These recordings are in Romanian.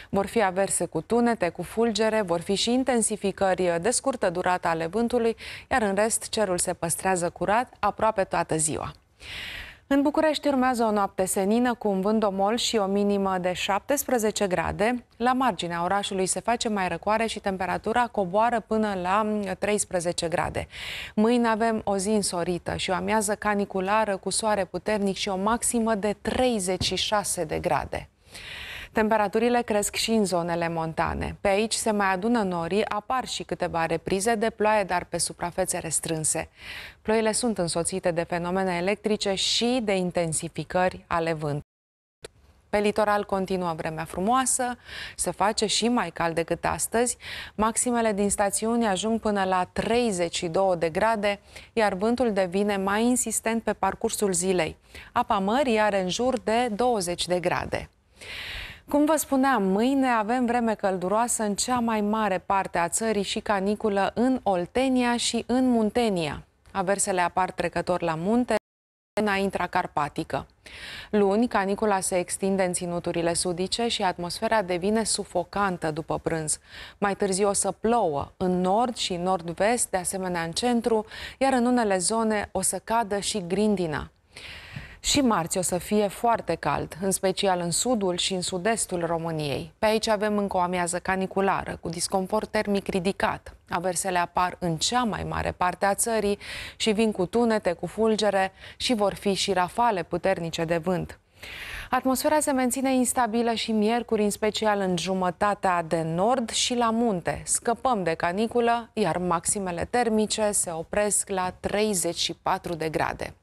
Vor fi averse cu tunete, cu fulgere, vor fi și intensificări de scurtă durată ale vântului, iar în rest cerul se păstrează curat aproape toată ziua. În București urmează o noapte senină cu un vânt domol și o minimă de 17 grade. La marginea orașului se face mai răcoare și temperatura coboară până la 13 grade. Mâine avem o zi însorită și o amiază caniculară cu soare puternic și o maximă de 36 de grade. Temperaturile cresc și în zonele montane. Pe aici se mai adună norii, apar și câteva reprize de ploaie, dar pe suprafețe restrânse. Ploile sunt însoțite de fenomene electrice și de intensificări ale vântului. Pe litoral continuă vremea frumoasă, se face și mai cald decât astăzi. Maximele din stațiuni ajung până la 32 de grade, iar vântul devine mai insistent pe parcursul zilei. Apa mării are în jur de 20 de grade. Cum vă spuneam, mâine avem vreme călduroasă în cea mai mare parte a țării și caniculă în Oltenia și în Muntenia. Aversele apar trecător la munte, în intracarpatică. Luni, canicula se extinde în ținuturile sudice și atmosfera devine sufocantă după prânz. Mai târziu o să plouă în nord și nord-vest, de asemenea în centru, iar în unele zone o să cadă și grindina. Și marți o să fie foarte cald, în special în sudul și în sud-estul României. Pe aici avem încă o amiază caniculară, cu disconfort termic ridicat. Aversele apar în cea mai mare parte a țării și vin cu tunete, cu fulgere și vor fi și rafale puternice de vânt. Atmosfera se menține instabilă și miercuri, în special în jumătatea de nord și la munte. Scăpăm de caniculă, iar maximele termice se opresc la 34 de grade.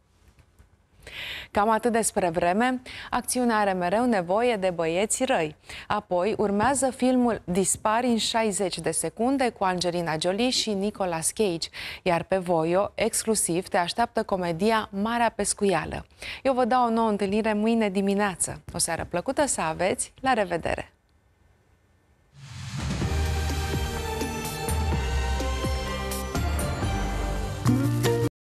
Cam atât despre vreme. Acțiunea are mereu nevoie de băieți răi. Apoi urmează filmul Dispari în 60 de secunde cu Angelina Jolie și Nicolas Cage. Iar pe Voio, exclusiv, te așteaptă comedia Marea Pescuială. Eu vă dau o nouă întâlnire mâine dimineață. O seară plăcută să aveți. La revedere!